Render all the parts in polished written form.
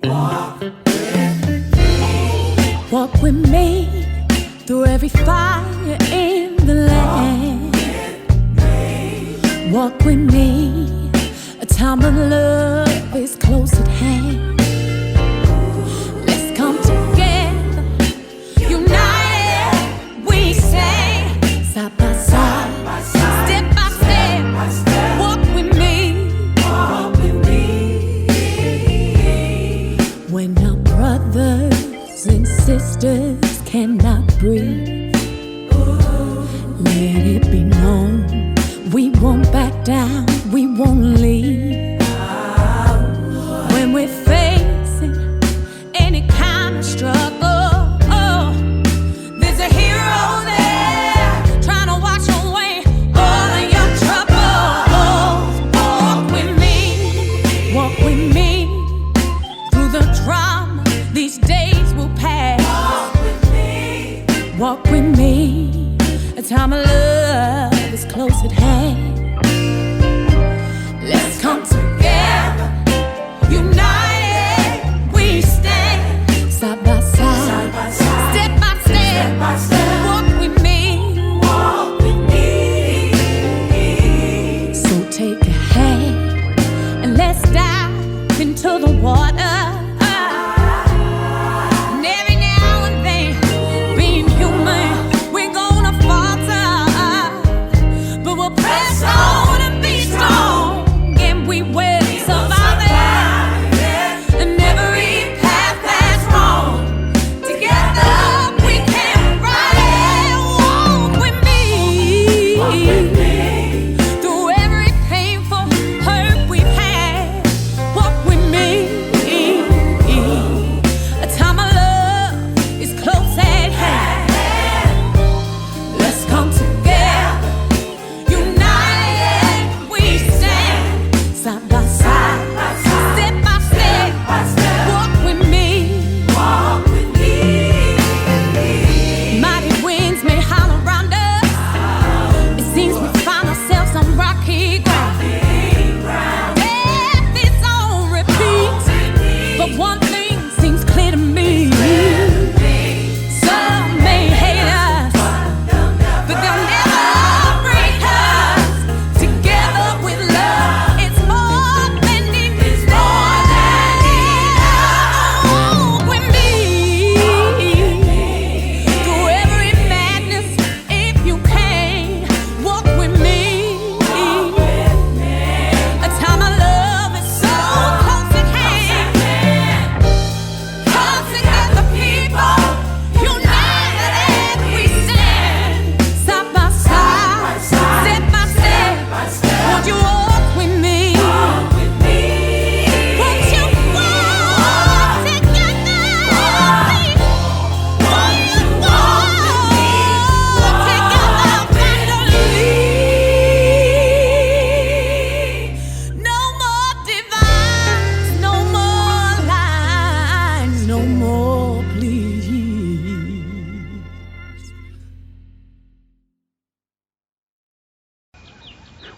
Walk with me through every fire in the land. Walk with me, a time of love is close at hand. Let's come together, united we stand, side by side, step by step. Walk with me, when our brothers and sisters cannot breathe, let it be known we won't back down, we won't leave. When we're facing any kind of struggle, there's a hero there trying to wash away all of your troubles. Walk with me through the drama, these days will pass. Walk with me, a time of love is close at hand. Let's come together, united we stand, side by side, step by step. Walk with me, so take a hand and let's dive into the water.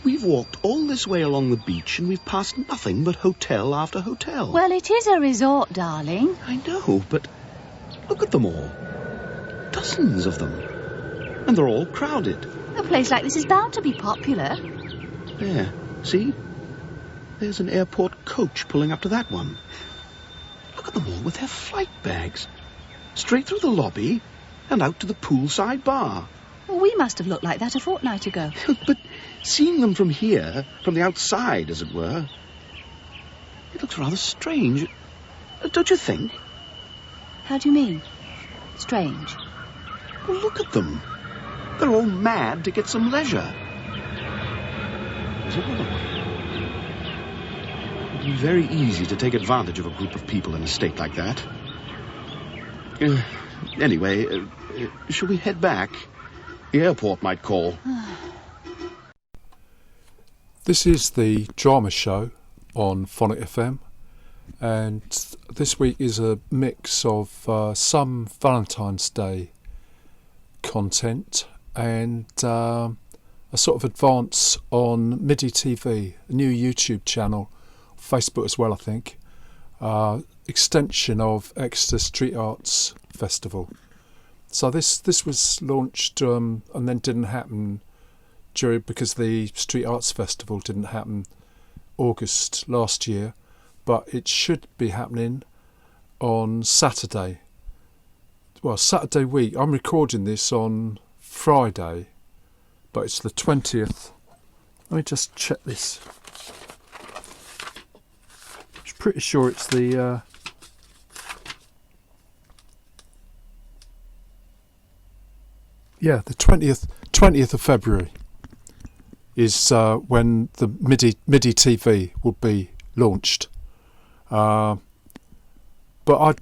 We've walked all this way along the beach and we've passed nothing but hotel after hotel. Well, it is a resort, darling. I know, but look at them all. Dozens of them. And they're all crowded. A place like this is bound to be popular. There, see? There's an airport coach pulling up to that one. Look at them all with their flight bags. Straight through the lobby and out to the poolside bar. Well, we must have looked like that a fortnight ago. But seeing them from here, from the outside, as it were, it looks rather strange. Don't you think? How do you mean? Strange? Well, look at them. They're all mad to get some leisure. There's another one. It would be very easy to take advantage of a group of people in a state like that. Anyway, shall we head back? The airport might call. This is the drama show on Phonic FM, and this week is a mix of some Valentine's Day content and a sort of advance on MIDI TV, a new YouTube channel, Facebook as well, I think, extension of Exeter Street Arts Festival. So this was launched and then didn't happen because the Street Arts Festival didn't happen August last year, but it should be happening on Saturday. Well, Saturday week. I'm recording this on Friday, but it's the 20th. Let me just check this. I'm pretty sure it's the the 20th of February is when the MIDI TV will be launched. But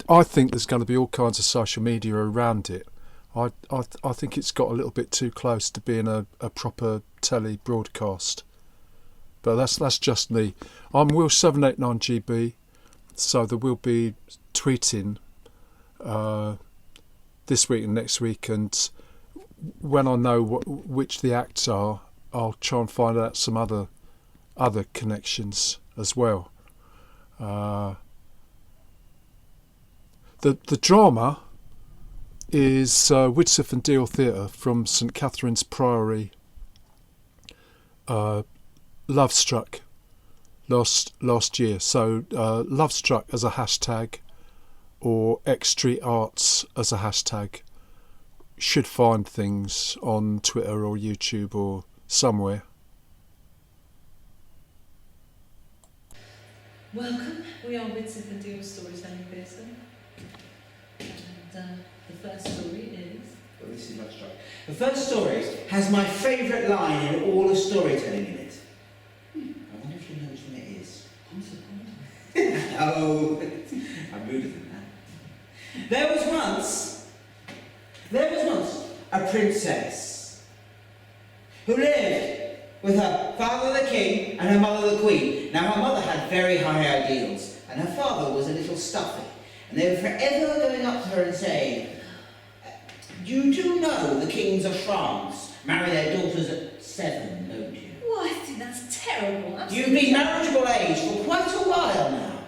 I think there's going to be all kinds of social media around it. I think it's got a little bit too close to being a proper telly broadcast. But that's just me. I'm Will789GB, so there will be tweeting this week and next week, and when I know which the acts are, I'll try and find out some other connections as well. The drama is Widsith and Deal Theatre from St Catherine's Priory. Love Struck last year. So Love Struck as a hashtag or X Street Arts as a hashtag. Should find things on Twitter or YouTube or somewhere. Welcome. We are Widsith and Deal Storytelling Theatre. And the first story is... Well, this is Love Struck. The first story has my favourite line in all of storytelling in it. I wonder if you know which one it is. No, I'm ruder than that. There was once a princess who lived with her father the king and her mother the queen. Now her mother had very high ideals and her father was a little stuffy, and they were forever going up to her and saying, "You do know the kings of France marry their daughters at 7, don't you? Well, I think that's terrible. You've been marriageable age for quite a while now."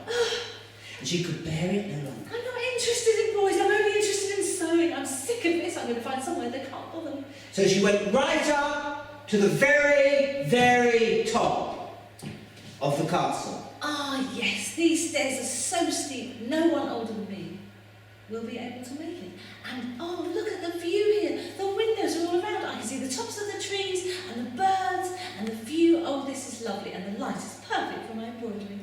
And she could bear it no longer. I'm not interested in boys, I'm only interested in sewing. I'm sick of this, I'm going to find somewhere they can't bother me. So she went right up to the very, very top of the castle. Ah, yes, these stairs are so steep, no one older than me will be able to make it. And, oh, look at the view here. The windows are all around. I can see the tops of the trees and the birds and the view. Oh, this is lovely, and the light is perfect for my embroidery.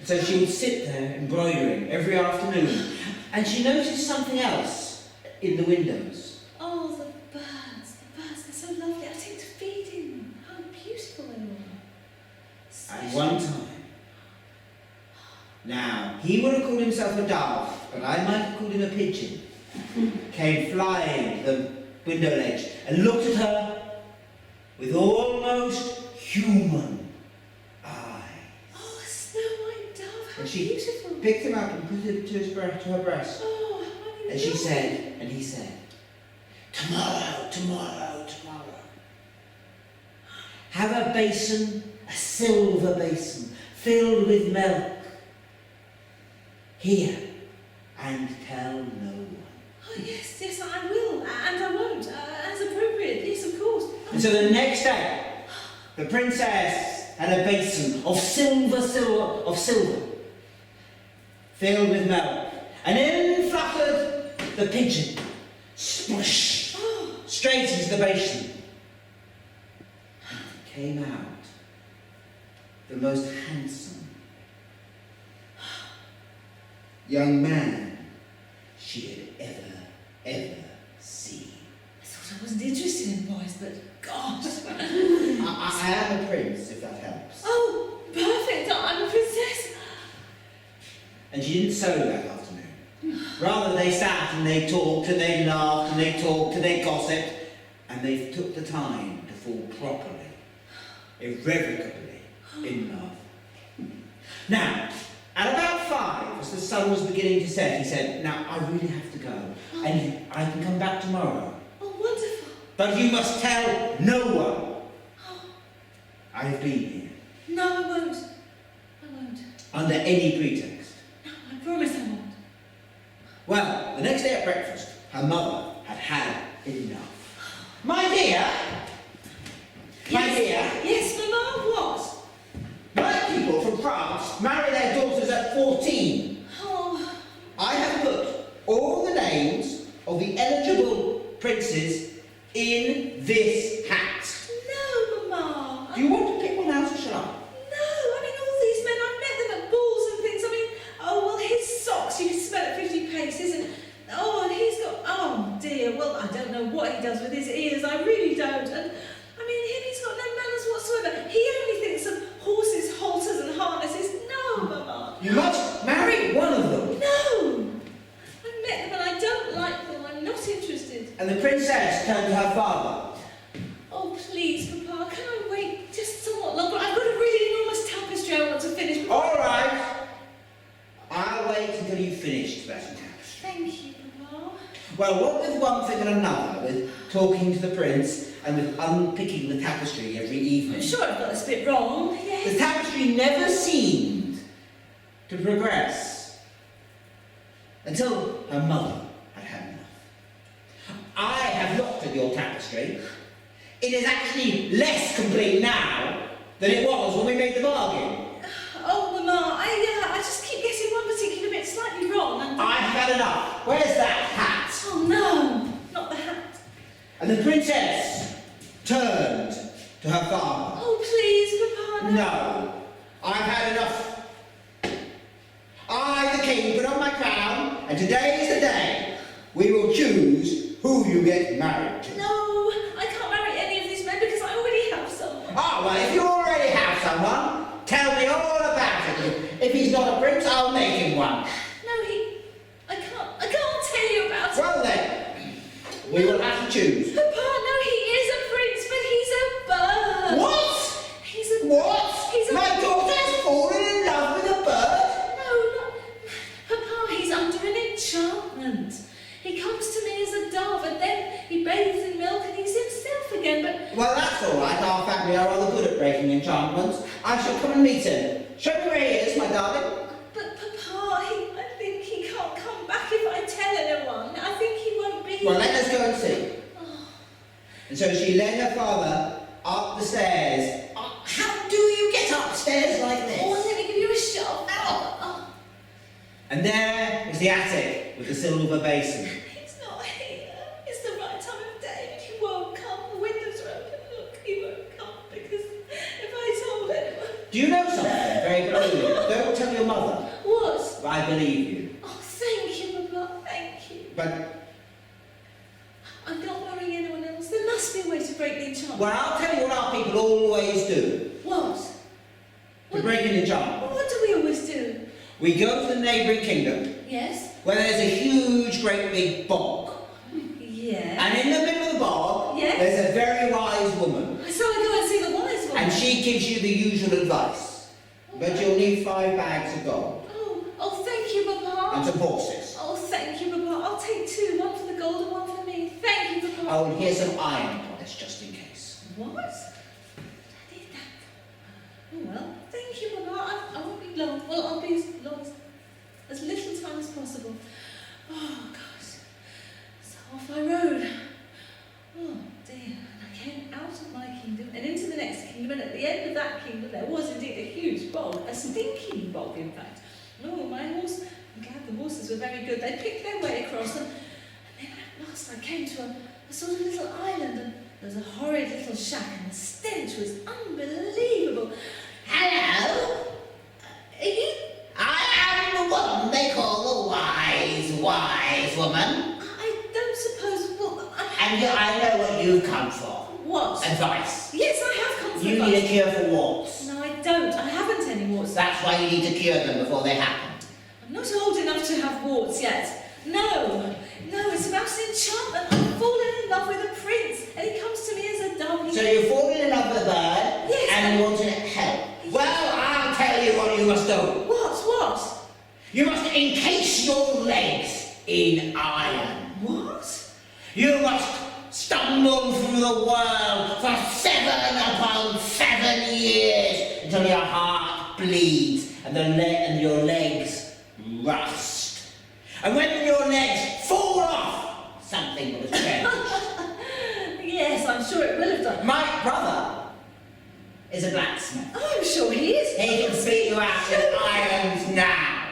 So she would sit there embroidering every afternoon, and she noticed something else in the windows. Oh, the birds, they're so lovely. I take to feeding them. How beautiful they are. At one time. Now, he would have called himself a dove, but I might have called him a pigeon. Came flying to the window ledge and looked at her with almost human eyes. Oh, a snow white dove, how And she beautiful. picked him up and put him to her breast. Oh, how And she said, and he said, "Tomorrow, tomorrow, tomorrow. Have a basin, a silver basin, filled with milk. Here, and tell no one." Oh, yes, I will, and I won't, as appropriate, yes, of course. And so the next day, the princess had a basin of silver, filled with milk, and in fluttered the pigeon, splash, straight into the basin. And came out the most handsome young man she had ever seen. I thought I wasn't interested in boys, but gosh. I am a prince, if that helps. Oh, perfect, I'm a princess. And she didn't sew that afternoon. Rather, they sat and they talked and they laughed and they talked and they gossiped, and they took the time to fall properly, irrevocably in love. Now, at about 5, as the sun was beginning to set, he said, "Now, I really have to go, and I can come back tomorrow. Oh, wonderful. But you must tell no one I have been here, No, I won't. under any pretext." next day at breakfast, her mother had had enough. My dear! My dear! Yes, Mamma, what? Black people from France marry their daughters at 14. Oh, I have put all the names of the eligible princes in this hat. no, Mamma. Do you want to pick one out or shall I? No, I mean, all these men, I've met them at balls and things. I mean, oh, well, his socks, you can smell at 50 paces, and oh, and he's got, oh dear, well, I don't know what he does with his ears, I really don't. And I mean, he's got no manners whatsoever. He only thinks of horses, halters, and harnesses. No, Mamma. You must marry one of them. No! I've met them and I don't like them. I'm not interested. And the princess turned to her father. Oh, please, Papa, can I wait just somewhat longer? I've got a really enormous tapestry I want to finish. All right. I'll wait until you've finished that tapestry. Thank you, Papa. Well, what with one thing and another, with talking to the prince and with unpicking the tapestry every evening, I'm sure I've got this bit wrong. the Yes. tapestry never seemed to progress until her mother had had enough. I have looked at your tapestry. It is actually less complete now than it was when we made the bargain. Oh, Mama, I just keep getting one particular bit slightly wrong. And I've had enough. Where's that hat? oh no, not the hat. And the princess turned to her father. Oh, please, Papa. No, I've had enough. I, the king, put on my crown, and today is the day we will choose who you get married to. No, I can't marry any of these men because I already have someone. Ah, well, if you already have someone, tell me all about it. If he's not a prince, I'll make him one. No, I can't tell you about it. Well then, we will have to choose. Papa, no, he is a prince, but he's a bird. What? He's a What? He's a My daughter's fallen in love with a bird? No, Papa, he's under an enchantment. He comes to me as a dove, and then he bathes in milk, and he's himself again. But Well, that's all right. Our family are rather good at breaking enchantments. I shall come and meet him. Show me where he is, my darling. Papa, I think he can't come back if I tell anyone. I think he won't be. Well, let us go and see. Oh, And so she led her father up the stairs. How do you get upstairs like this? oh, let me give you a shove. Oh, And there is the attic with the silver basin. he's not here. It's the right time of day, and he won't come. The windows are open. Look, he won't come because if I told anyone. Do you know something very peculiar? Don't tell your mother. What? I believe you. Oh, thank you, Papa. Thank you. But, I'm not marrying anyone else. There must be a way to break the enchantment. well, I'll tell you what our people always do What? to break an enchantment. What do we always do? We go to the neighbouring kingdom Yes? where there's a huge, great big bog. Yeah. And in the middle of the bog, Yes? there's a very wise woman. So I go and see the wise one. And she gives you the usual advice. But you'll need 5 bags of gold Oh, thank you, Papa. and some horses. Oh, thank you, Papa. I'll take 2, one for the gold and one for me. Thank you, Papa. Oh, and here's some iron polish just in case. What? I did that. Oh, well, thank you, Papa. I won't be long. Well, I'll be as little time as possible. Oh, gosh. So off I rode. Oh, dear. And I came out of my kingdom and into the next kingdom, and at the end of that kingdom there was indeed a huge bog, a stinking bog, in fact. Oh, my horse, I'm glad the horses were very good. They picked their way across them, and then at last I came to a sort of little island, and there was a horrid little shack, and the stench was unbelievable. Hello? Are you? I am the one they call the wise woman. I don't suppose. Well, And I know what you've come for. What? Advice. Yes, I have come for You advice. need a cure for warts. No, I don't. I haven't any warts. That's why you need to cure them before they happen. I'm not old enough to have warts yet. No, it's about an enchantment. I've fallen in love with a prince, and he comes to me as a dove. So you've fallen in love with a bird Yes, and you want to help. Well, I'll tell you what you must do. What? You must encase your legs in iron. What? You must stumble through the world for 7 upon 7 years until your heart bleeds and your legs rust. And when your legs fall that thing would have changed. Yes, I'm sure it will have done. My brother is a blacksmith. Oh, I'm sure he is. He can spit you out with irons now.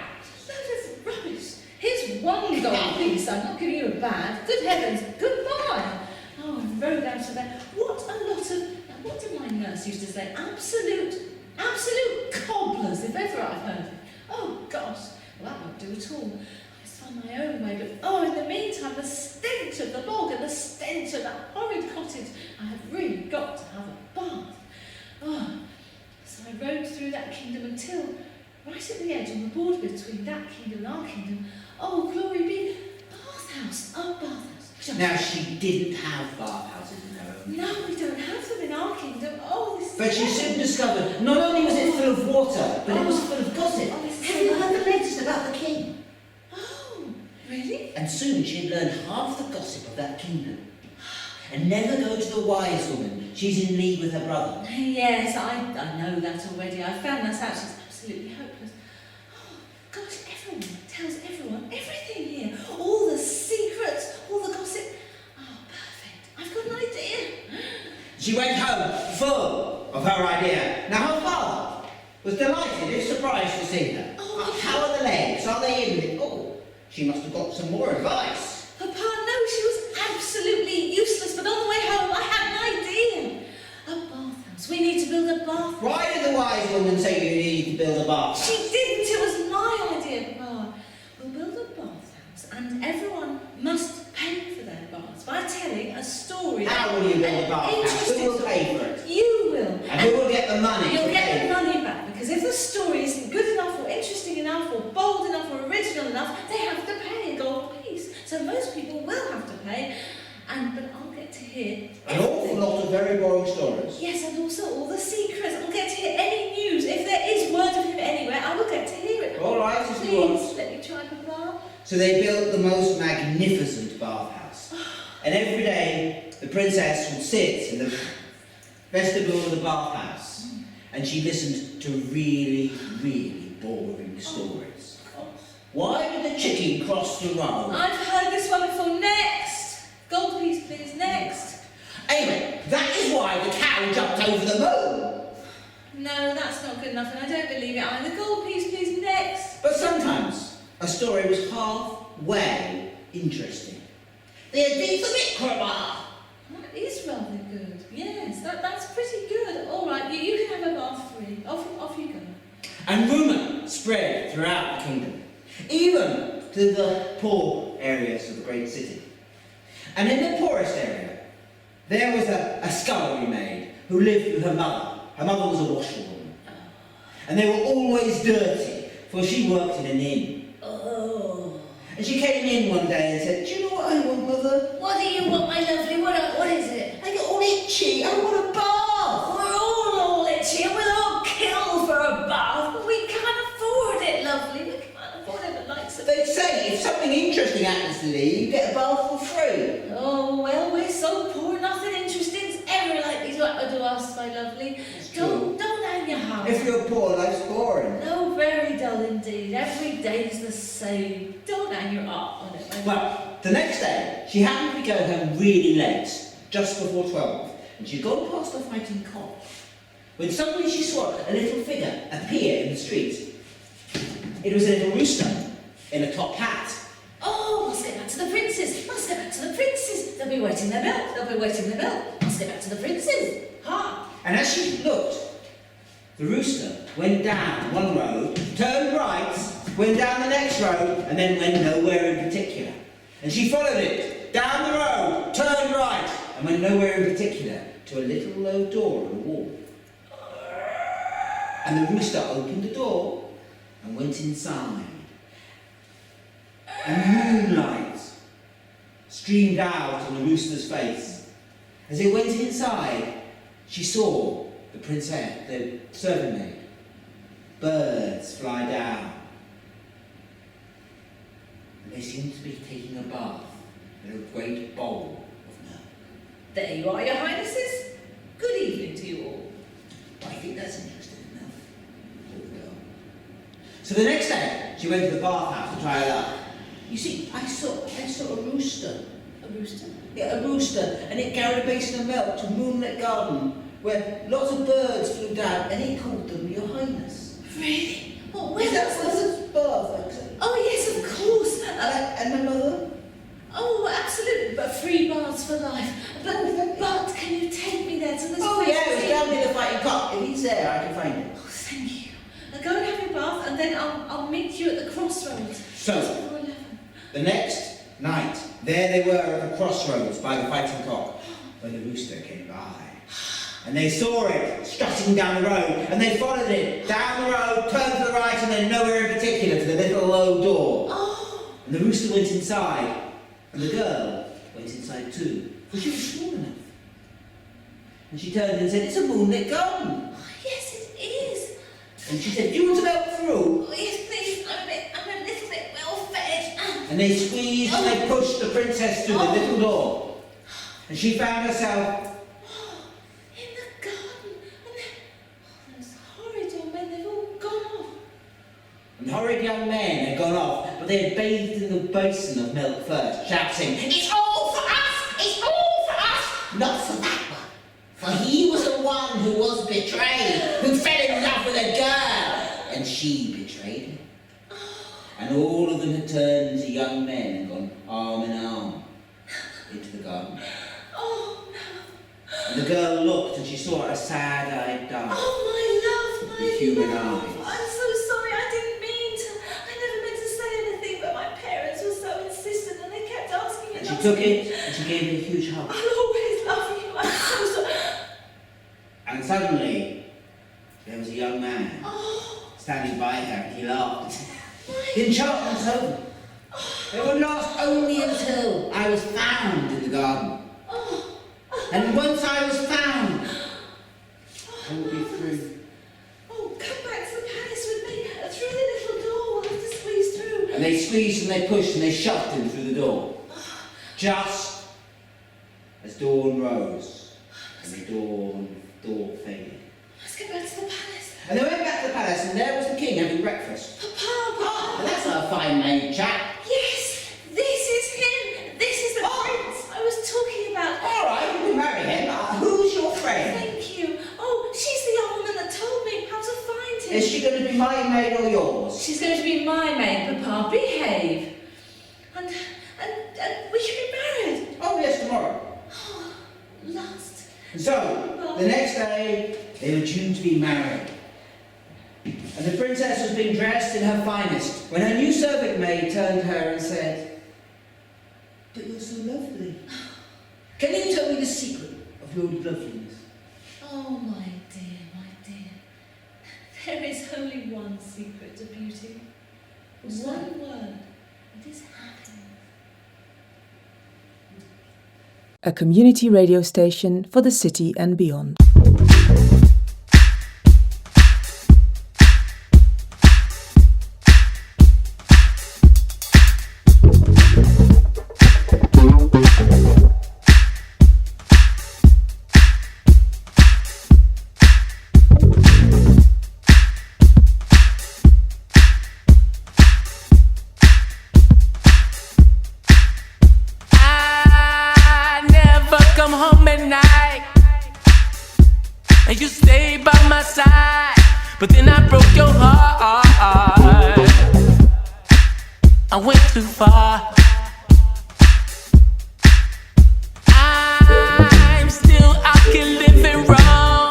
That is rubbish. Here's one gold piece. I'm not giving you a bad. Good heavens, goodbye. Oh, I rode out of there. What a lot of... Now, what did my nurse used to say? Absolute cobblers, if ever I've heard it. Oh, gosh. Well, that won't do at all. I must find my own way. But, oh, in the meantime, the stench of the bog and the stench of that horrid cottage. I have really got to have a bath. Oh, so I rode through that kingdom until, right at the edge on the border between that kingdom and our kingdom, oh, glory be, bathhouse, a bathhouse. Now, she didn't have bathhouses in her own. No, we don't have them in our kingdom. Oh, this is... But she soon discovered not only was it full of water, but it was full of gossip. Oh, this is Have you heard the latest about the king? Oh, really? And soon she had learned half the gossip of that kingdom. And never go to the wise woman. She's in league with her brother. Yes, I know that already. I found that out. She's absolutely hopeless. Oh, gosh, everyone tells everyone everything here. All the secrets, all the gossip. Oh, perfect. I've got an idea. She went home full of her idea. Now her father was delighted, if surprised to see her. Oh, how are the legs? Are they in? Oh, she must have got some more advice. Papa, no, she was absolutely useless. But on the way home, I had an idea. A bathhouse. We need to build a bathhouse. Why did the wise woman say you need to build a bathhouse? She didn't. It was my idea, Papa. We'll build a bathhouse, and everyone must pay for their baths by telling a story. How will you build a bathhouse? Who will pay for it? You will. And who will get the money? You'll get the money back, because if the story isn't good enough or interesting enough or bold enough or original enough, they have to pay a gold piece. So most people will have to pay, but I'll get to hear An awful lot of very boring stories. Yes, and also all the secrets. I'll get to hear any news. If there is word of him anywhere, I will get to hear it. All right, if you want. Please, let me try, Papa. So they built the most magnificent bathhouse. And every day, the princess would sit in the vestibule of the bathhouse, and she listened to really, really boring stories. Why did the chicken cross the road? I've heard this one before. Next! Gold piece, please. Next. Anyway, that is why the cow jumped over the moon. No, that's not good enough, and I don't believe it either. Gold piece, please. Next. But sometimes a story was halfway interesting. The Aditha Vikrama. That is rather good. Yes, that's pretty good. All right, you can have a bath free. Off you go. And rumour spread throughout the kingdom, even to the poor areas of the great city. And in the poorest area, there was a scullery maid who lived with her mother. Her mother was a washerwoman. And they were always dirty, for she worked in an inn. Oh. And she came in one day and said, "Do you know what I want, Mother? What do you want, my lovely? What is it? I get all itchy. I want a bath." We're all itchy and we'll all kill for a bath, but we can't afford it, lovely. We can't afford it, but like so. They say if something interesting happens to Lee, you get a bath for free. Oh, well, we're so poor, nothing interesting's ever likely to happen to us, my lovely. Don't hang your heart. If you're poor, life's boring. No, very dull indeed. Every day's the same. Don't hang your heart on it, my lovely. Well, the next day, she happened to be going home really late, just before 12, and she'd gone past a fighting cock, when suddenly she saw a little figure appear in the street. It was a little rooster in a top hat. Oh, must get back to the princes. Must get back to the princes. They'll be waiting their bell. They'll be waiting their bell. Must get back to the princes. Ha! And as she looked, the rooster went down one road, turned right, went down the next road, and then went nowhere in particular. And she followed it, down the road, turned right, and went nowhere in particular, to a little low door in the wall. And the rooster opened the door and went inside. And moonlight streamed out on the rooster's face. As it went inside, she saw the princess, the servant maid. Birds fly down. And they seem to be taking a bath in a great bowl of milk. There you are, your highnesses. Good evening to you all. I think that's interesting enough. Poor girl. So the next day, she went to the bathhouse to try it out. You see, I saw a rooster A rooster? Yeah, a rooster, and it carried a basin of milk to a moonlit garden where lots of birds flew down, and he called them Your Highness. Really? Oh, Is where that was was his birth? Oh, yes, of course. And my mother? Oh, absolutely, but free baths for life. But can you take me there to this Oh place? yeah, it was down near the fighting cock. If he's there, I can find him. Oh, thank you. Now go and have your bath, and then I'll meet you at the crossroads. So, Before 11. the next night, there they were at the crossroads by the fighting cock, when the rooster came by. And they saw it strutting down the road, and they followed it down the road, turned to the right, and then nowhere in particular to the little low door. Oh, And the rooster went inside, and the girl went inside too, for she was small enough. And she turned and said, "It's a moonlit garden." yes, it is. And she said, "Do you want to milk through?" Oh, yes, please. I'm a little bit well fed. And they squeezed and they pushed the princess through the little door. And she found herself In the garden. And those horrid young men, they've all gone off. And the horrid young men had gone off, but they had bathed in the basin of milk first, shouting, "It's all for us! It's all for us! Not for that one. For he was the one who was betrayed, who fell in love with a girl, and she betrayed him." And all of them had turned into young men and gone arm in arm into the garden. Oh, no. And the girl looked and she saw a sad-eyed dove. Oh, my love, my With human love. eyes. I'm so sorry, I didn't mean to. I never meant to say anything, but my parents were so insistent and they kept asking And and she took it and she gave it a huge hug. I'll always love you. I'm so sorry. And suddenly, there was a young man Oh, standing by her and he laughed. my The enchantment's over. It would last only until I was found in the garden. Oh, And once I was found, I would be free. oh, come back to the palace with me. Through the little door, we'll have to squeeze through. And they squeezed and they pushed and they shoved him through the door. Just as dawn rose and the door faded. Let's get back to the palace. And they went back to the palace and there was the king having breakfast. Papa. And that's a fine made chap. Yes, this is him. This is the prince I was talking about. All right, you can marry him. Who's your friend? Thank you. Oh, she's the young woman that told me how to find him. Is she going to be my maid or yours? She's going to be my maid, Papa. Behave. And we should be married. Oh, yes, tomorrow. Oh, last. And so, the next day, they were due to be married. And the princess was being dressed in her finest when her new servant maid turned to her and said, "But you're so lovely. Can you tell me the secret of your loveliness?" Oh, my dear, my dear. There is only one secret to beauty. One word. It is happiness. A community radio station for the city and beyond. Come home at night and you stay by my side, but then I broke your heart. I went too far. I'm still out here living wrong.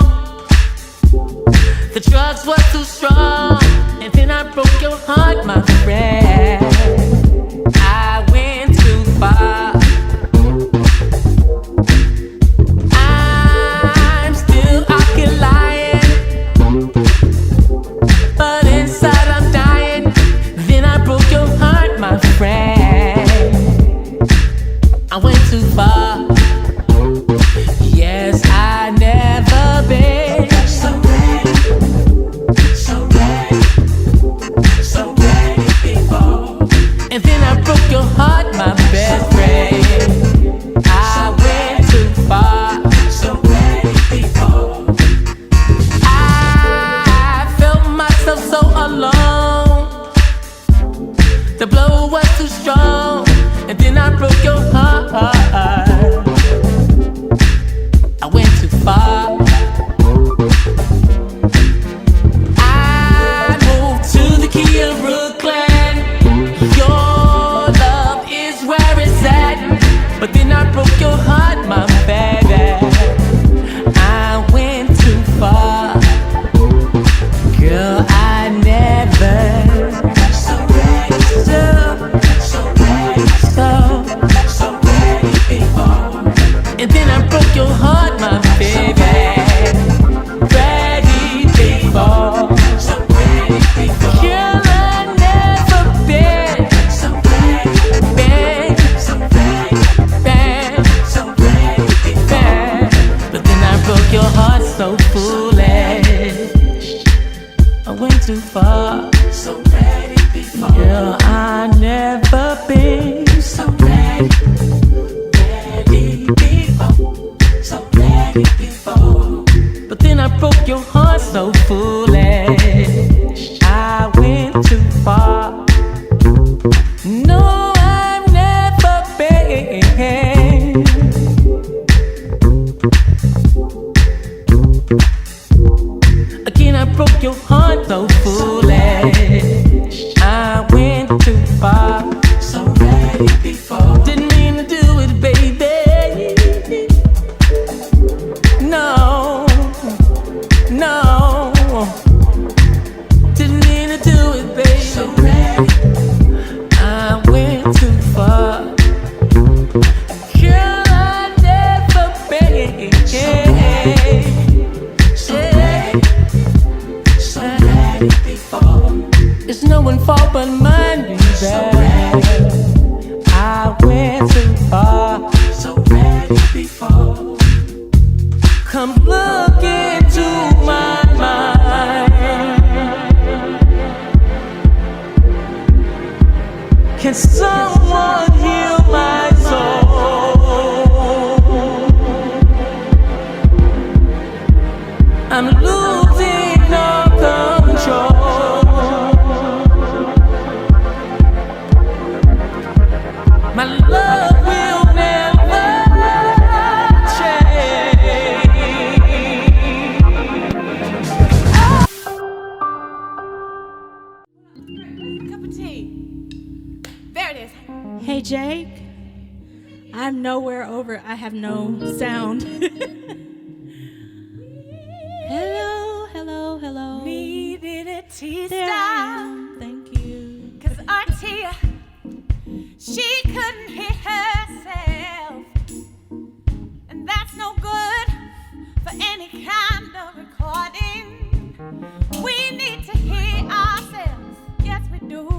The drugs were too strong, and then I broke your heart, my friend. I went too far. But inside I'm dying. Then I broke your heart, my friend. I went too far. Yes, I never been so ready, so ready, so ready before. And then I broke your heart, my best friend. I went too far, so ready before. So alone, the blow was too strong, and then I broke your heart. I went too far. I moved to the key of Brooklyn. Your love is where it's at, but then I broke your heart, my baby. I went too far. Girl, I never so ready before. And then I broke your heart, my baby. Ready before. So ready before. Girl, I never been so ready. Been so ready. So ready before. But then I broke your heart so foolish. I went too far. So ready before. Girl, I never been so ready. Ready before. So ready before. But then I broke your heart so foolish. I went too far. No, I've never been. Again, I broke your heart so foolish. I went too far. So ready before. Didn't mean to do it, baby. No, no. Didn't mean to do it, baby. So ready. I went too far. Girl, I never been. So ready before. It's no one's fault but mine, baby. I went too far. So ready before. Come look into my mind. Can someone heal my soul? I'm losing all control. My love will never change. Cup of tea. There it is. Hey, Jake. I'm nowhere over. I have no sound. Hello, hello, hello. Needed a tea There I style. am. Thank you. Cause Auntie, she couldn't hear herself. And that's no good for any kind of recording. We need to hear ourselves. Yes, we do.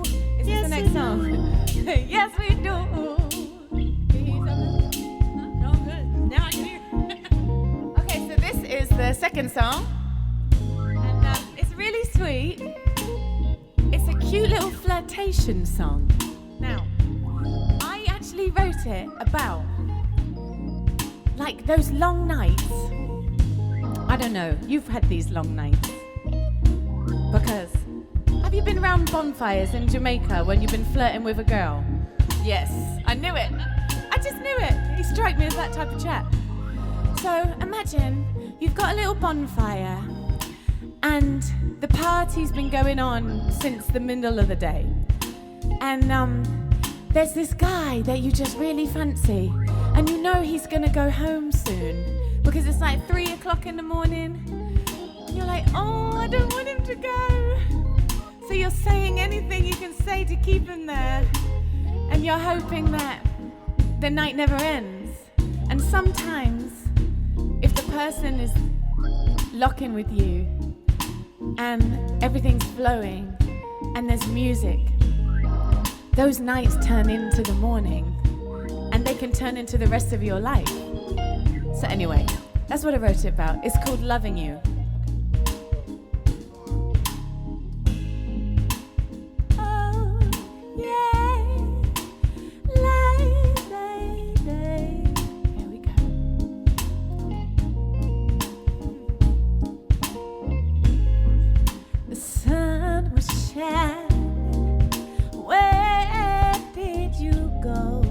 Is this the next song? Yes, we do. No good. Now I can hear. Okay, so this is the second song. And it's really sweet. It's a cute little flirtation song. Now, I actually wrote it about like those long nights. I don't know, you've had these long nights. Because have you been around bonfires in Jamaica when you've been flirting with a girl? Yes, I knew it. I just knew it. He struck me as that type of chap. So imagine you've got a little bonfire and the party's been going on since the middle of the day. And there's this guy that you just really fancy and you know he's gonna go home soon because it's like 3 o'clock in the morning and you're like, oh, I don't want him to go. So you're saying anything you can say to keep him there and you're hoping that the night never ends. And sometimes if the person is locking with you and everything's flowing and there's music, those nights turn into the morning and they can turn into the rest of your life. So anyway, that's what I wrote it about. It's called Loving You. Oh, yeah. Lady. Here we go. The sun was shining. Where did you go?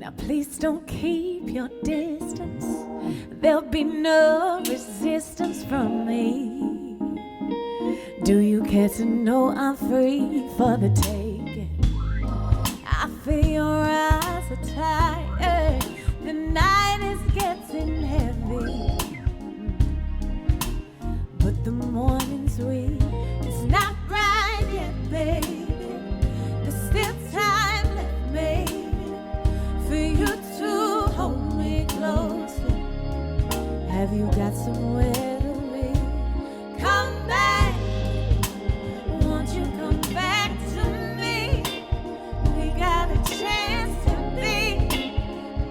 Now please don't keep your distance. There'll be no resistance from me. Do you care to know I'm free for the taking? I feel your eyes are tired. The night is getting heavy, but the morning's sweet. It's not right yet, baby. There's still time left, maybe, for you to hold me closer. Have you got somewhere to be? Come back. Won't you come back to me? We got a chance to be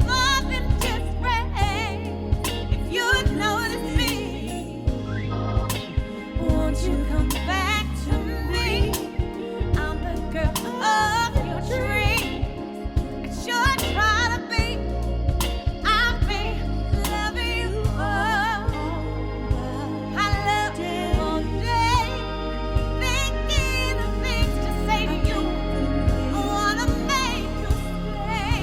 more than just friends. If you notice me, won't you come back to me? I'm the girl of your dreams. I sure try to be. I've been loving you all. I love you all day, thinking of things to say to you. I wanna make you stay.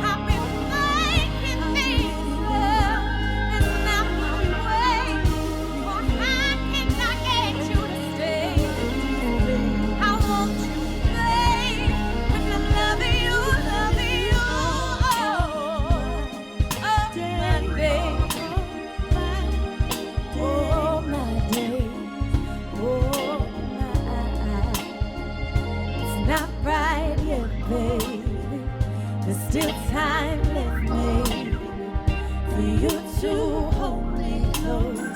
I've been thinking things love is not my way. For how can I get you to stay? I want you, babe, 'cause I'm loving you, loving you. Oh, my day, oh, my. It's not right yet, baby. There's still time left, maybe, for you to hold me close.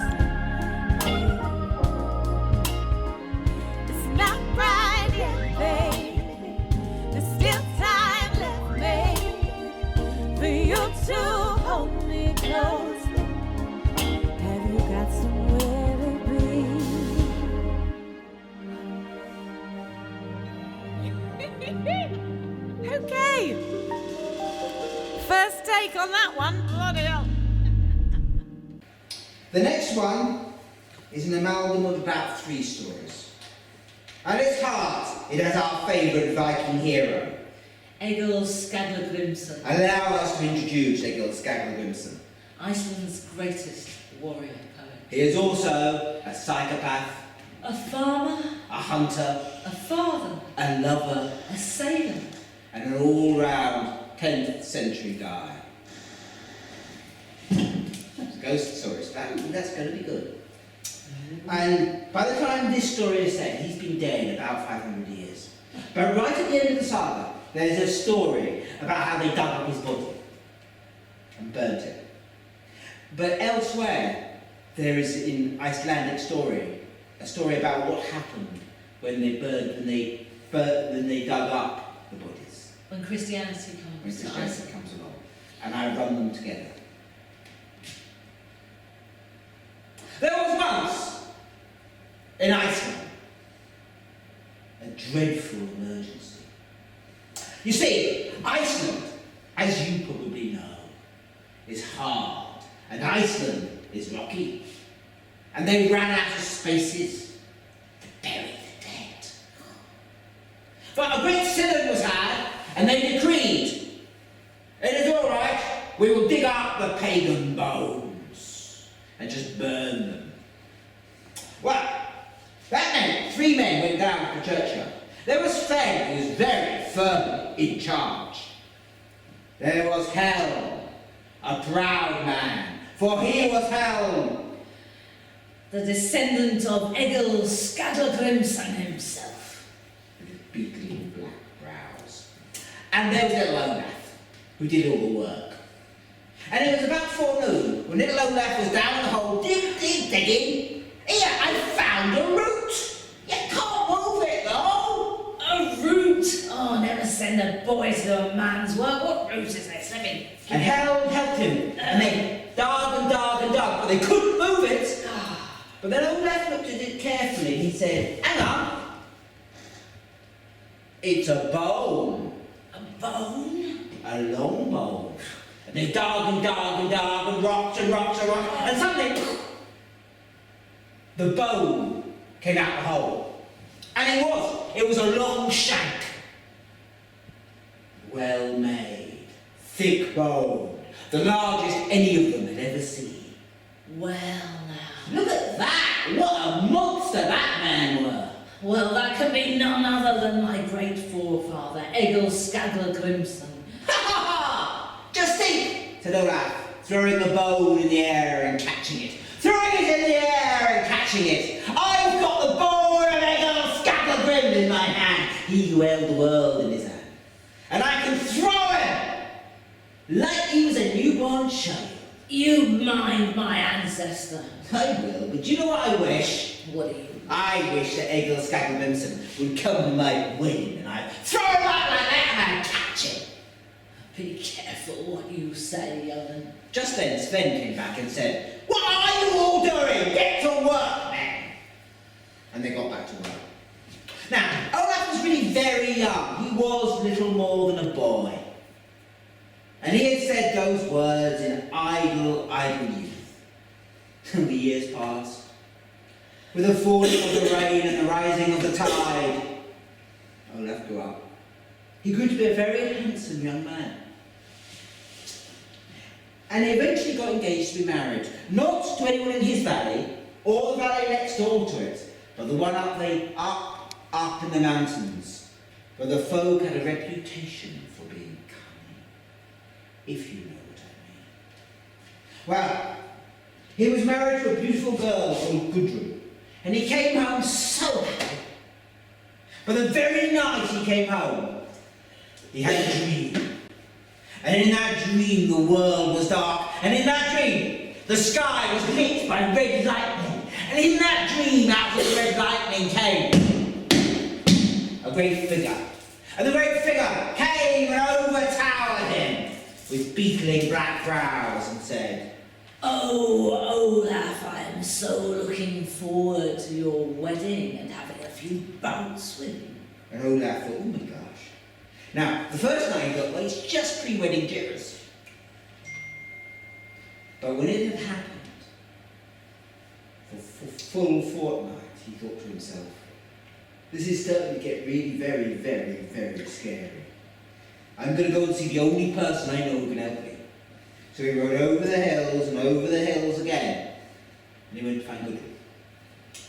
It's not right yet, baby. There's still time left, maybe, for you to hold me close. Have you got somewhere to be? Okay. First take on that one. Bloody hell. The next one is an amalgam of about 3 stories. At its heart, it has our favourite Viking hero. Egil Skallagrimsson, Allow us to introduce Egil Skallagrimsson. Iceland's greatest warrior poet. He is also a psychopath, A farmer, a hunter, a father, a lover, a sailor. and an all-round 10th century guy. Ghost stories. That's going to be good. And by the time this story is set, he's been dead about 500 years. But right at the end of the saga, there's a story about how they dug up his body and burnt it. But elsewhere, there is in Icelandic story a story about what happened when they dug up the bodies. When Christianity When comes to Christianity Iceland. comes along, and I run them together. There was once in Iceland a dreadful emergency. You see, Iceland, as you probably know, is hard, and Iceland is rocky, and they ran out of spaces to bury the dead. But a great synod was had, and they decreed, it is all right, we will dig up the pagan bones and just burn them. Well, that meant 3 men went down to the churchyard. There was Fred, who was very firmly in charge. There was Helm, a proud man, for he was Helm, The descendant of Egil Skallagrimsson himself. with his beetling black brows. And there was little Olaf, who did all the work. And it was about forenoon, when little Olaf was down in the hole, digging. Here, I found a root. You can't move it, though. A root! Oh, never send a boy to do a man's work. What root is this? Let me... And Helm helped him, and they dug and dug and dug, but they couldn't move it. But then Olaf looked at it carefully and he said, hang on, it's a bone. A bone? A long bone. And they dug and dug and dug and rocked and rocked and rocked, and suddenly, the bone came out the hole. And it was a long shank. Well made. thick boned, the largest any of them had ever seen. Well now, Look at that! What a monster that man were! well that can be none other than my great forefather, Egil Skagler-Grimsson. Ha ha ha! Just think, said Olaf, throwing the bone in the air and catching it. Throwing it in the air and catching it. I've got the bone of Egil Skagler-Grim in my hand, he who held the world in his hand. And I can throw him like he was a newborn child. You mind my ancestor. I will, but do you know what I wish? What do you? I wish that Egil Skagler-Grimsson would come to my wedding and I'd throw him out like that and I'd catch him. Be careful what you say, Owen. Just then Sven came back and said, "What are you all doing? Get to work, man!" And they got back to work. Now, Olaf was really very young. He was little more than a boy. And he had said those words in idle youth. And the years passed. With the falling of the rain and the rising of the tide, Olaf grew up. He grew to be a very handsome young man. And he eventually got engaged to be married, not to anyone in his valley, or the valley next door to it, but the one up in the mountains, where the folk had a reputation for being cunning, if you know what I mean. Well, he was married to a beautiful girl called Gudrun, and he came home so happy. But the very night he came home, he had a dream. And in that dream, the world was dark. And in that dream, the sky was lit by red lightning. And in that dream, out of the red lightning came a great figure. And the great figure came and overtowered him with beetling black brows and said, Oh, Olaf, I am so looking forward to your wedding and having a few bouts with you. And Olaf thought, oh my gosh. Now, the first night he got, well, it's just pre-wedding jitters. But when it had happened, for full fortnight, he thought to himself, this is starting to get really very, very, very scary. I'm going to go and see the only person I know who can help me. So he rode over the hills and over the hills again, and he went to find Gudrun.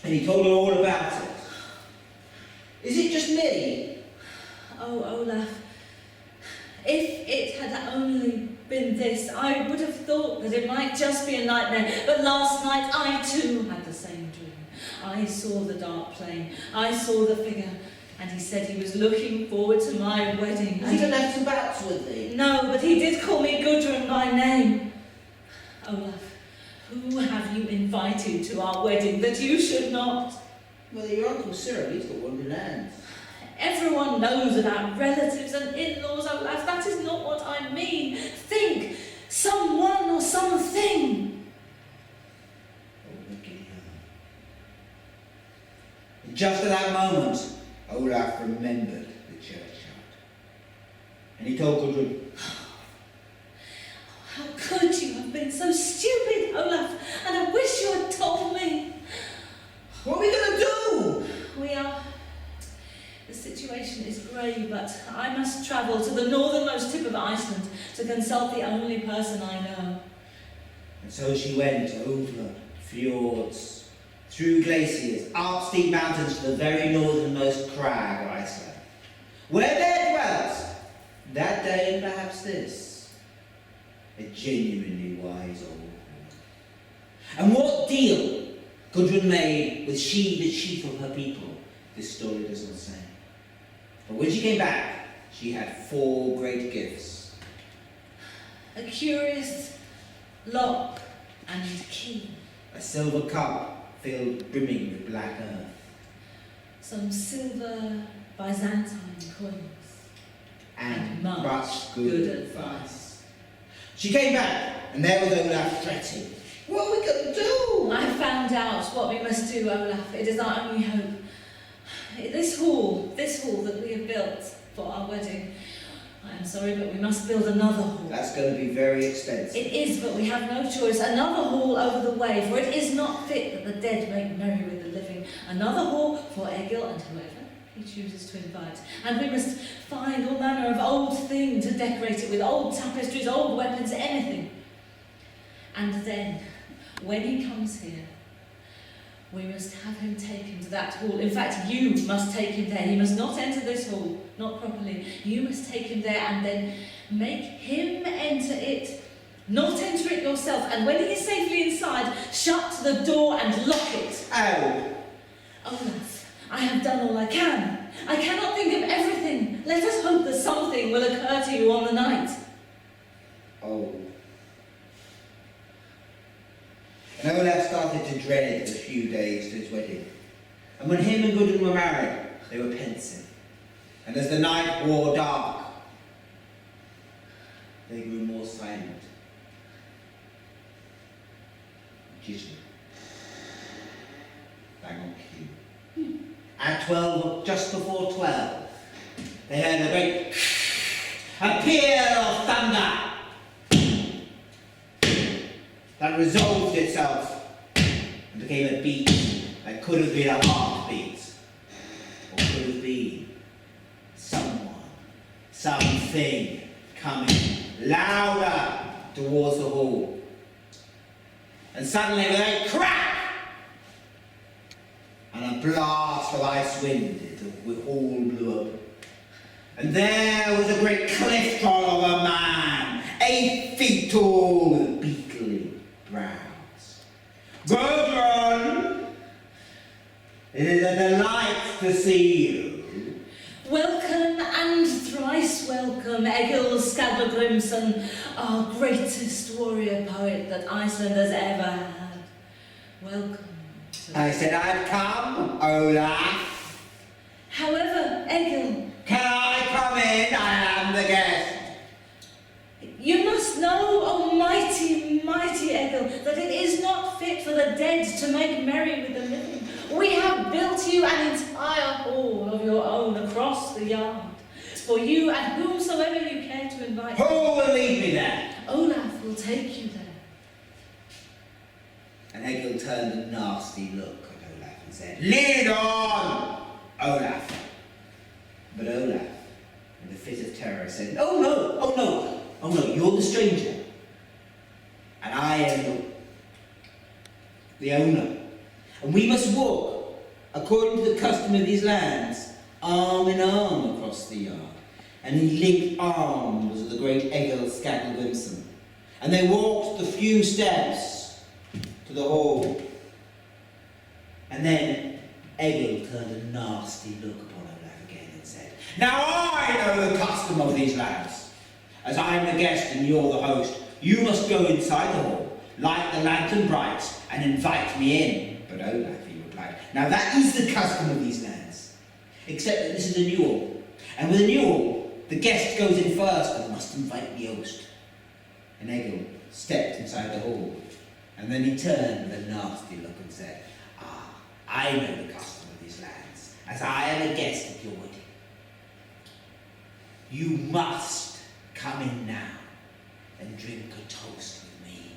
And he told her all about it. Is it just me? Oh, Olaf, if it had only been this, I would have thought that it might just be a nightmare. But last night I too had the same dream. I saw the dark plain, I saw the figure, and he said he was looking forward to my wedding. I don't have some bouts with thee. No, but he did call me Gudrun by name. Olaf, who have you invited to our wedding that you should not? Well, your Uncle Cyril, he's got one land. Everyone knows about relatives and in-laws, Olaf. That is not what I mean. Think, someone or something. Oh, wicked hell. And just at that moment, Olaf remembered the churchyard. And he told Gudrun, How could you have been so stupid, Olaf? And I wish you had told me. what are we going to do? We are... The situation is grey, but I must travel to the northernmost tip of Iceland to consult the only person I know. And so she went over fjords, through glaciers, up steep mountains to the very northernmost crag of Iceland, where there dwelt, that day and perhaps this, a genuinely wise old woman. And what deal Gudrun made with she, the chief of her people, this story does not say. But when she came back, she had 4 great gifts. A curious lock and key. A silver cup filled brimming with black earth. Some silver Byzantine coins. And Much much good good advice. She came back, and there was Olaf fretting. What are we going to do? I found out what we must do, Olaf. It is our only hope. This hall that we have built for our wedding. I am sorry, but we must build another hall. That's going to be very expensive. It is, but we have no choice. Another hall over the way, for it is not fit that the dead make merry with the living. Another hall for Egil and whoever he chooses to invite. And we must find all manner of old thing to decorate it with, old tapestries, old weapons, anything. And then, when he comes here, we must have him taken to that hall. In fact, you must take him there. He must not enter this hall, not properly. You must take him there and then make him enter it. Not enter it yourself. And when he is safely inside, shut the door and lock it. Oh. Olaf, I have done all I can. I cannot think of everything. Let us hope that something will occur to you on the night. Oh. And Olaf started to dread the few days to his wedding. And when him and Gudrun were married, they were pensive. And as the night wore dark, they grew more silent. Jittery. Bang on cue. At 12, just before 12, they heard a great a peal of thunder that resolved itself and became a beat that could have been a heartbeat, or could have been someone, something coming louder towards the hall. And suddenly, with a crack and a blast of ice wind, the hall blew open. And there was a great cliff troll of a man, 8 feet tall, with beetly brows. Gudrun, it is a delight to see you. Welcome and thrice welcome, Egil Skallagrimsson, our greatest warrior poet that Iceland has ever had. Welcome. I said I'd come, Olaf. However, Egil, Can I come in? I am the guest. you must know, O mighty, mighty Egil, that it is not fit for the dead to make merry with the living. We have built you an entire hall of your own across the yard, for you and whomsoever you care to invite. Who will lead me there? Olaf will take you there. And Egil turned a nasty look at Olaf and said, Lead on, Olaf. But Olaf, in a fit of terror, said, Oh no, you're the stranger. And I am the owner. And we must walk, according to the custom of these lands, arm in arm across the yard. And he linked arms with the great Egil Skallagrimsson. And they walked the few steps to the hall. And then Egil turned a nasty look upon Olaf again and said, Now I know the custom of these lands. As I am the guest and you're the host, you must go inside the hall, light the lantern bright, and invite me in. But Olaf, he replied, Now that is the custom of these lands, except that this is a new hall. And with a new hall, the guest goes in first and must invite the host. And Egil stepped inside the hall, and then he turned with a nasty look and said, I know the custom of these lands, as I am a guest at your wedding. You must come in now and drink a toast with me.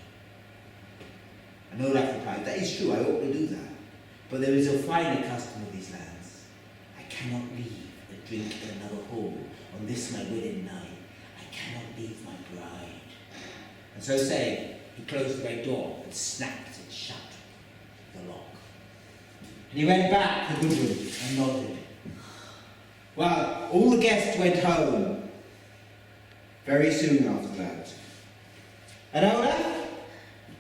And Olaf replied, That is true, I ought to do that. But there is a finer custom of these lands. I cannot leave and drink in another hall on this my wedding night. I cannot leave my bride. And so saying, he closed the great door and snapped it shut, the lock. And he went back to Gudrun and nodded. Well, all the guests went home very soon after that. And Olaf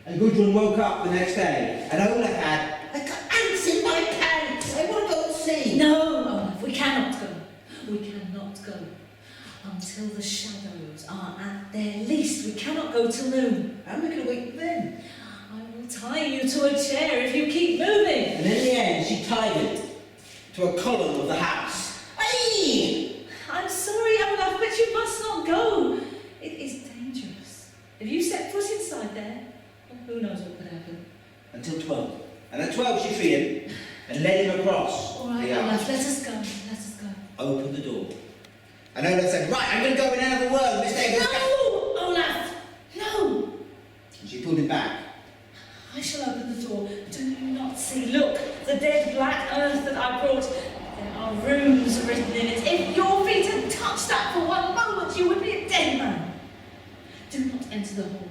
and Gudrun woke up the next day, and Olaf had, I got ants in my pants, I want to go and see. No, Olaf, we cannot go. We cannot go until the shadows are at their least. We cannot go till noon. How am I going to wait then? I will tie you to a chair if you keep moving. And in the end, she tied it to a column of the house. Aye! I'm sorry, Olaf, but you must not go. It is dangerous. If you set foot inside there, well, who knows what could happen. Until 12. And at 12 she freed him and led him across. All right, the yard. Olaf, let us go. Let us go. Opened the door. And Olaf said, Right, I'm going to go in and have a word with Mr. Egil. No, Olaf, no. And she pulled him back. I shall open the door. Do you not see? Look, the dead black earth that I brought. There are Our rooms are written in it. If your feet had touched that for one moment, you would be a dead man. Do not enter the hall.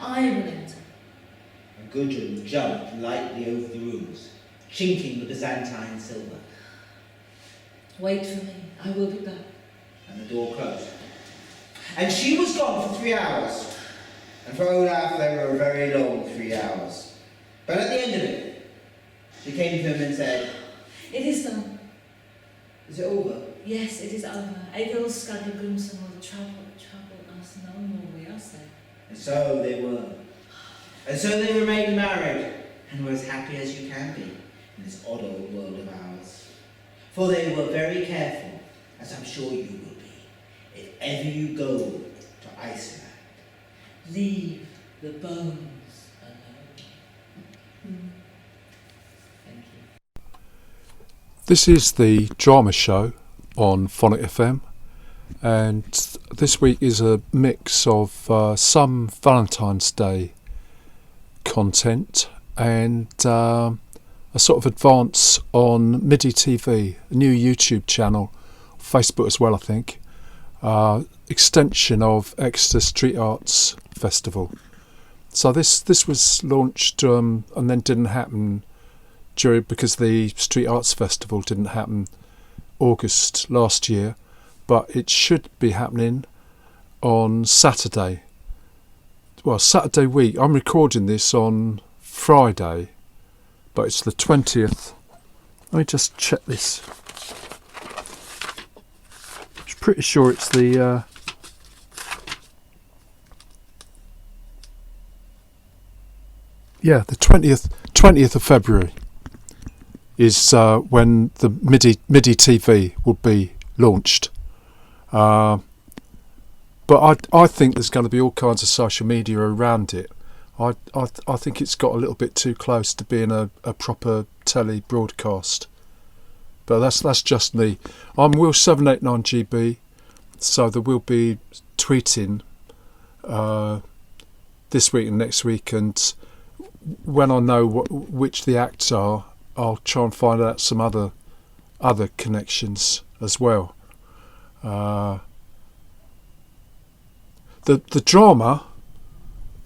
I will enter. And Gudrun jumped lightly over the rooms, chinking the Byzantine silver. Wait for me. I will be back. And the door closed. And she was gone for 3 hours. And for Olaf, they were a very long 3 hours. But at the end of it, she came to him and said, It is done. Is it over? Yes, it is over. Egil Skagagumson will trouble us no more, we are said. And so they were. And so they remained married, and were as happy as you can be in this odd old world of ours. For they were very careful, as I'm sure you will be, if ever you go to Iceland. Leave the bones alone. Thank you. This is the drama show on Phonic FM, and this week is a mix of some Valentine's Day content and a sort of advance on MIDI TV, a new YouTube channel, Facebook as well, I think. Extension of Exeter Street Arts Festival. So this was launched and then didn't happen because the Street Arts Festival didn't happen August last year, but it should be happening on Saturday. Well, Saturday week. I'm recording this on Friday, but it's the 20th. Let me just check this. I'm pretty sure it's the the 20th of February is when the MIDI TV will be launched. But I think there's going to be all kinds of social media around it. I think it's got a little bit too close to being a proper telly broadcast. But that's just me. I'm Will789GB, so there will be tweeting this week and next week, and when I know which the acts are, I'll try and find out some other connections as well. The drama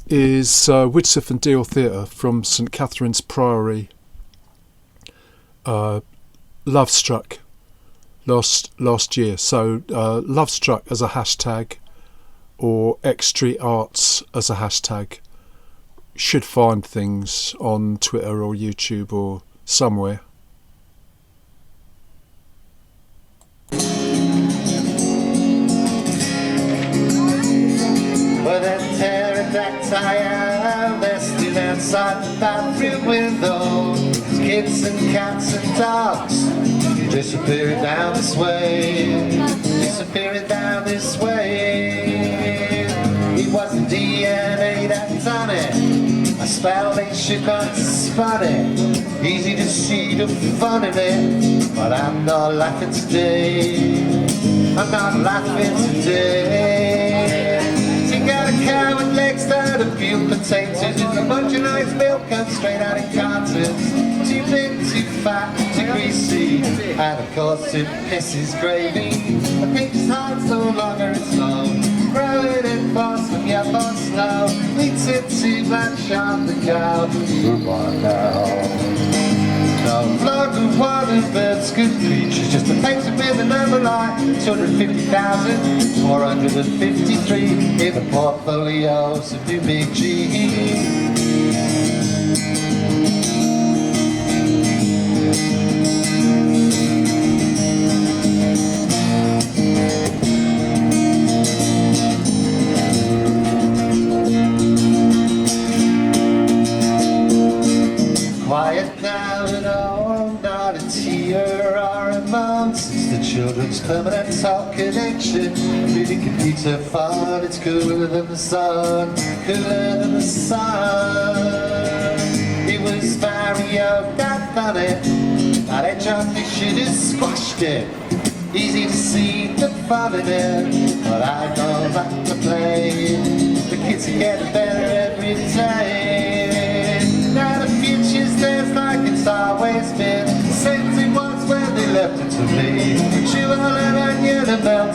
is Widsith and Deal Theatre from St Catherine's Priory. Love Struck last year. So Love Struck as a hashtag, or X Street Arts as a hashtag. Should find things on Twitter or YouTube or somewhere. Well, that pterodactyl, they're still outside the bathroom window. Kids and cats and dogs disappearing down this way, disappearing down this way. It was the DNA that done it. A spell they should not spot it. Easy to see the fun in it, but I'm not laughing today. I'm not laughing today. You got a cow with legs that are peeled potatoes, with a bunch of nice milk comes straight out in cartons. Too big, too fat, too greasy, and of course it pisses gravy. The pig's heart's no longer its own, growing in fast from your boss now. Eats it too much on the cow. Come on now. No flood of water, birds, good creatures, just a picture with a number like 250,453 in the portfolios of New Big G. Quiet now and all, not a tear or a moan, since the children's permanent talk connection. Really computer fun, it's cooler than the sun, cooler than the sun. It was Mario that done it, that edge on me should have squashed it. Easy to see the fun in it, but I know not to play. The kids are getting better every day. Now the future's there's like it's always been, since it was when they left it to me.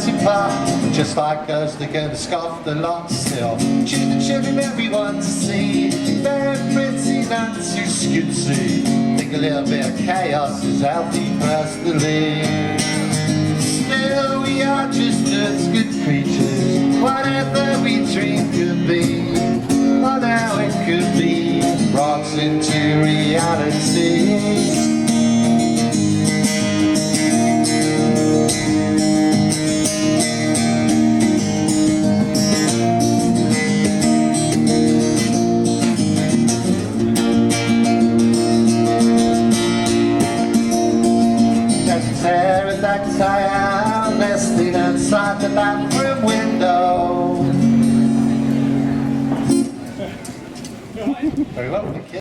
empty park. Just like us, they're gonna scoff the lot still. Choose the children, everyone to see. Very pretty, not too skitsy. Think a little bit of chaos is healthy personally. Still, we are just as good creatures. Whatever we dream could be, or now it could be, brought into reality. Pterodactyl nesting outside the bathroom window. Very well, thank you.